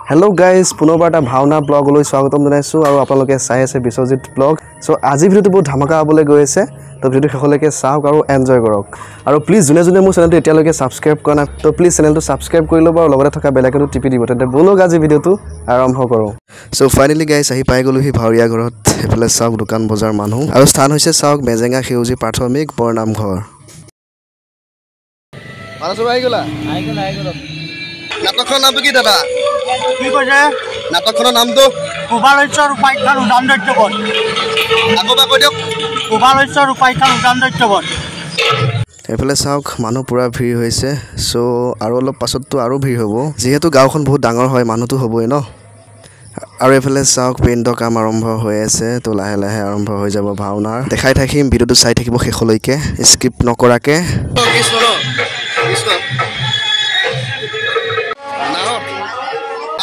Hello guys, পুনৰবাৰ এটা ভাওনা ব্লগলৈ স্বাগতম জনাইছো আৰু আপোনালোকে চাই আছে বিশ্বজিত ব্লগ। সো আজি ভিডিওটো বহুত ধামাকা হ'বলৈ গৈ আছে। তো ভিডিওটো শেষলৈকে চাওক আৰু এনজয় কৰক। আৰু প্লিজ যোনে মোৰ চেনেলটো এতিয়ালৈকে সাবস্ক্ৰাইব কৰা নাই, তো প্লিজ চেনেলটো সাবস্ক্ৰাইব কৰি ল'ব আৰু লগতে থকা বেল আইকনটো টিপি দিব। তেন্তে বলক আজি ভিডিওটো আৰম্ভ কৰোঁ। সো ফাইনালি গাইস আহি পাই গ'লো ভাউৰীয়া ঘৰত। এফালে চাওক দোকান বজাৰ মানুহ আৰু স্থান হৈছে চাওক মেজেঙা সেউজী প্ৰাথমিক বৰনামঘৰ। মানসৰ আহি গ'লা? আহি গ'ল। নাটকখনৰ নামটো কি দাদা? কি কৈছে? নাটকখনৰ নামটো কুবালৈশ্বৰ উপাখ্যান উদান দৈত্যবধ। আকৌ কৈ দিয়ক। কুবালৈশ্বৰ উপাখ্যান উদান দৈত্যবধ। এফালে চাওক মানুহ পুৰা ভিৰ হৈছে। সো আৰু অলপ পাছততো আৰু ভিৰ হ'ব, যিহেতু গাঁওখন বহুত ডাঙৰ হয়, মানুহটো হ'বই ন। আৰু এফালে চাওক পেইণ্টৰ কাম আৰম্ভ হৈ আছে। তো লাহে লাহে আৰম্ভ হৈ যাব ভাওনাৰ। দেখাই থাকিম, ভিডিঅ'টো চাই থাকিব শেষলৈকে স্কিপ নকৰাকে।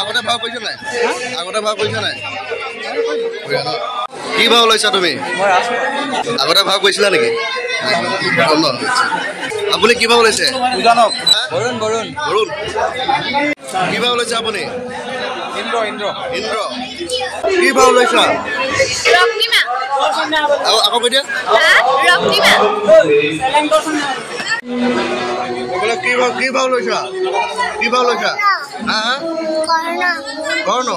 আগতে ভাও কৰিছা নাই? কি ভাও লৈছা তুমি? আগতে ভাও কৰিছিলা নেকি? আপুনি কি ভাও লৈছে? বৰুণ। কি ভাও লৈছে আপুনি? ইন্দ্ৰ। কি ভাও লৈছা? ৰক্তিমা। আকৌ কৈ দিয়া। ৰক্তিমা। কি ভাও লৈছা? কৰ্ণ।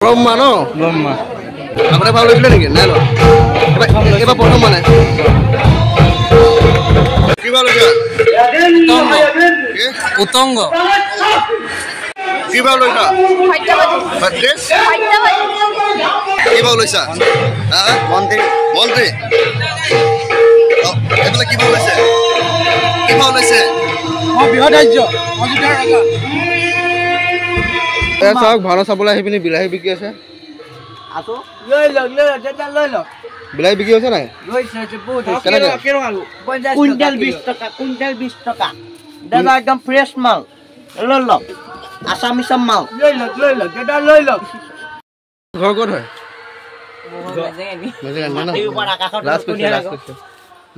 ব্ৰহ্মা ন? ব্ৰহ্মা। আগতে ভাও লৈছিলে নেকি? নাই লোৱা। এইবাৰ প্ৰথম মানে। কি ভাও লৈছা? উতংগ। কি ভাও লৈছা? কি ভাও লৈছা? মন্ত্ৰী। এইফালে কি ভাও লৈছে? চাওক ভাওনা চাবলৈ আহি পিনি বিলাহী বিকি আছে। লৈ লওক। বিলাহী বিকি আছে নাই? কুইণ্টেল 20 টকা। দাদা একদম ফ্ৰেছ মাল। লৈ লওক। আসামিছাম মাল। লৈ লওক। ঘৰ ক'ত হয়?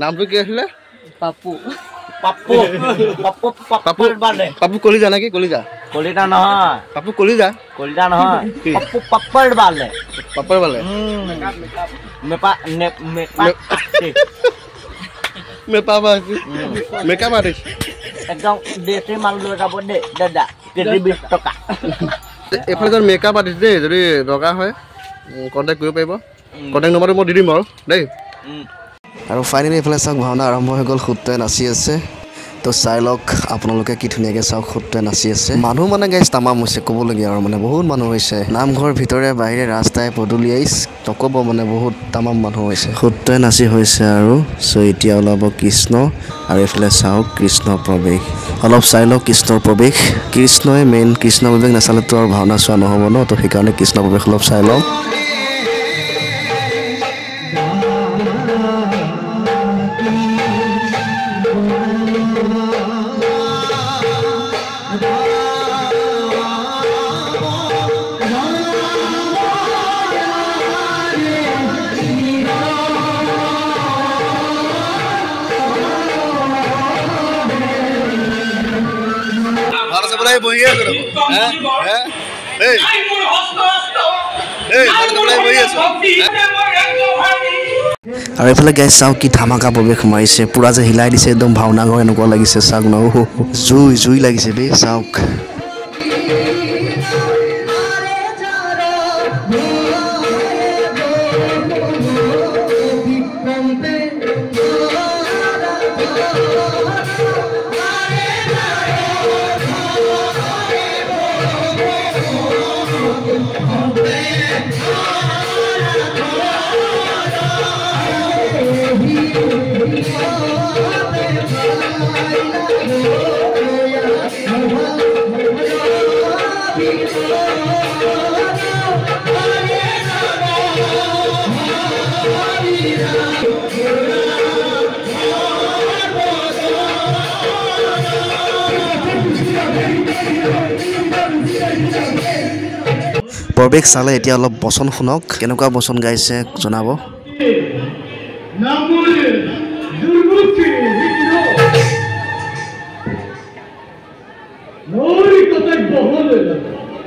নামটো কি আছিলে? পাপু কলিজা নেকি? কলিজা নহয়। পাপু কলিজা নহয়। পাপু পাপড় বালে। Makeup artist. একদম দেশী মাল লৈ যাব দেই দাদা। কেজি 20 টকা। এইফালে যেন মেকআপ আৰ্টিষ্ট দেই, যদি দৰকাৰ হয় কণ্টেক্ট কৰিব পাৰিব। কণ্টেক্ট নম্বৰটো মই দি দিম বাৰু দেই। আৰু ফাইনেলি এইফালে চাওক ভাওনা আৰম্ভ হৈ গ'ল। সূত্ৰই নাচি আছে। তো চাই লওক আপোনালোকে কি ধুনীয়াকৈ চাওক সূত্ৰই নাচি আছে। মানুহ মানে গাইজ তামাম হৈছে, ক'বলগীয়া আৰু মানে বহুত মানুহ হৈছে। নামঘৰ ভিতৰে বাহিৰে ৰাস্তাই পদূলিয়াই নক'ব মানে বহুত তামাম মানুহ হৈছে। সূত্ৰই নাচি হৈছে আৰু চ' এতিয়া ওলাব কৃষ্ণ আৰু এইফালে চাওক কৃষ্ণ প্ৰৱেশ। অলপ চাই লওক কৃষ্ণৰ প্ৰৱেশ। কৃষ্ণই মেইন, কৃষ্ণ প্ৰৱেশ নাচালেতো আৰু ভাওনা চোৱা নহ'ব ন। তো সেইকাৰণে কৃষ্ণ প্ৰৱেশ অলপ চাই লওক। বহি আছো আৰু এইফালে গাইজ চাওক কি ধামাকা প্ৰৱেশ মাৰিছে। পুৰা যে হিলাই দিছে একদম ভাওনা ঘৰ এনেকুৱা লাগিছে। চাওক ন জুই লাগিছে দেই চাওক। প্ৰৱেশ চালে এতিয়া অলপ বচন শুনক, কেনেকুৱা বচন গাইছে জনাব।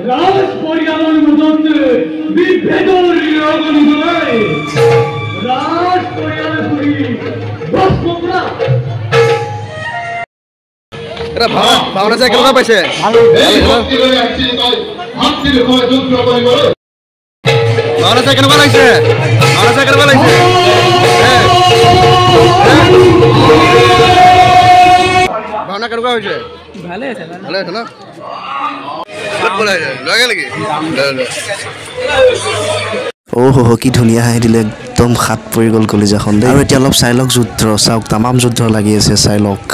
ৰাজ পৰিয়ালৰ মাজত বিভেদৰ নিৰগনি গৈ ৰাজ পৰিয়াল কৰি বস কৰা এটা ভাওনা চাই কেনেকুৱা পাইছে ভাওনা চাই কেনেকুৱা লাগিছে ভাওনা চাই কেনেকুৱা লাগিছে ভাওনা কেনেকুৱা হৈছে ভালে আছে ন অ' কি ধুনীয়া হাঁহি দিলে একদম হাত পৰি গ'ল কলিজাখন দেই আৰু এতিয়া অলপ চাই লওক যুদ্ধ চাওক তামাম যুদ্ধ লাগি আছে চাই লওক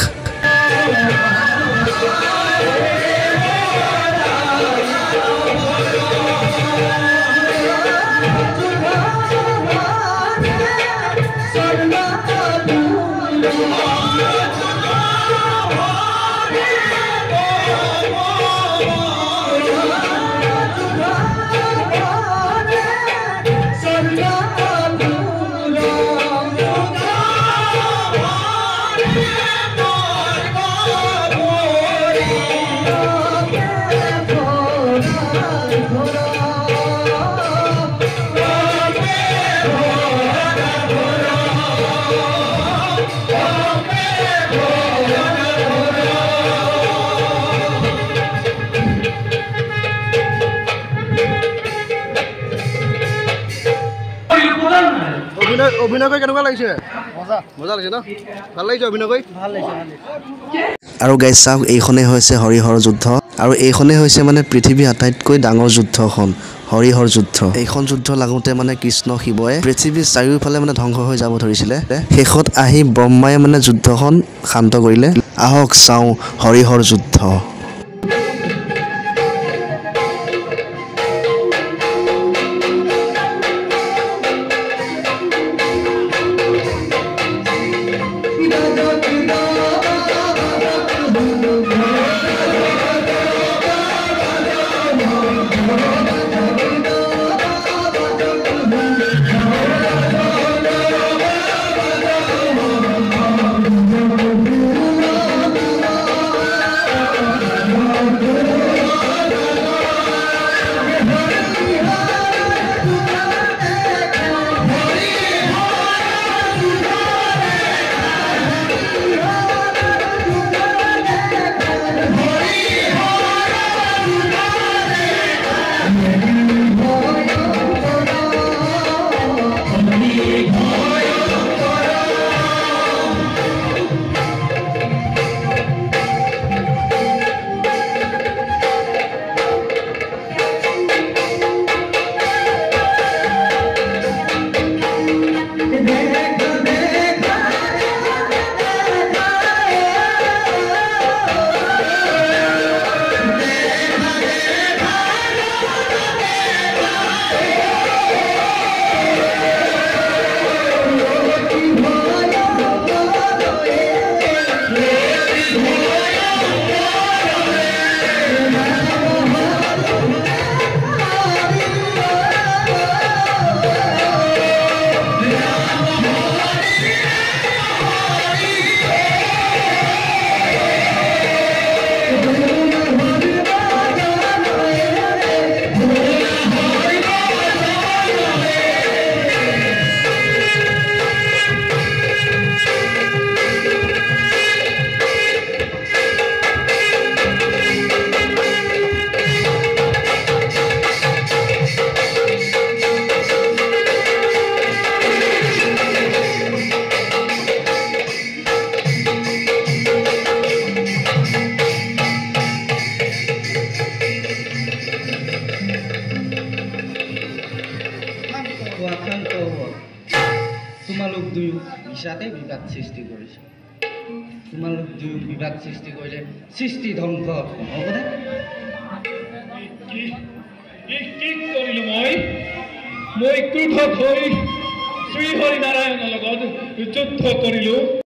অভিনয় কৰি কেনেকুৱা লাগিছে মজা লাগিছে ন ভাল লাগিছে অভিনয় কৰি আৰু গাইজ চাওক এইখনেই হৈছে হৰিহৰ যুদ্ধ আৰু এইখনেই হৈছে মানে পৃথিৱীৰ আটাইতকৈ ডাঙৰ যুদ্ধখন হৰিহৰ যুদ্ধ এইখন যুদ্ধ লাগোতে মানে কৃষ্ণ শিৱই পৃথিৱীৰ চাৰিওফালে মানে ধ্বংস হৈ যাব ধৰিছিলে শেষত আহি ব্ৰহ্মাই মানে যুদ্ধখন শান্ত কৰিলে আহক চাওঁ হৰিহৰ যুদ্ধ তোমালোক দুয়ো মিছাতে বিবাদ সৃষ্টি কৰিছে তোমালোক দুয়ো বিবাদ সৃষ্টি কৰিলে সৃষ্টি ধ্বংস হ'বনে কি কৰিলো মই ক্ৰোধত হৈ শ্ৰী হৰি নাৰায়ণৰ লগত যুদ্ধ কৰিলো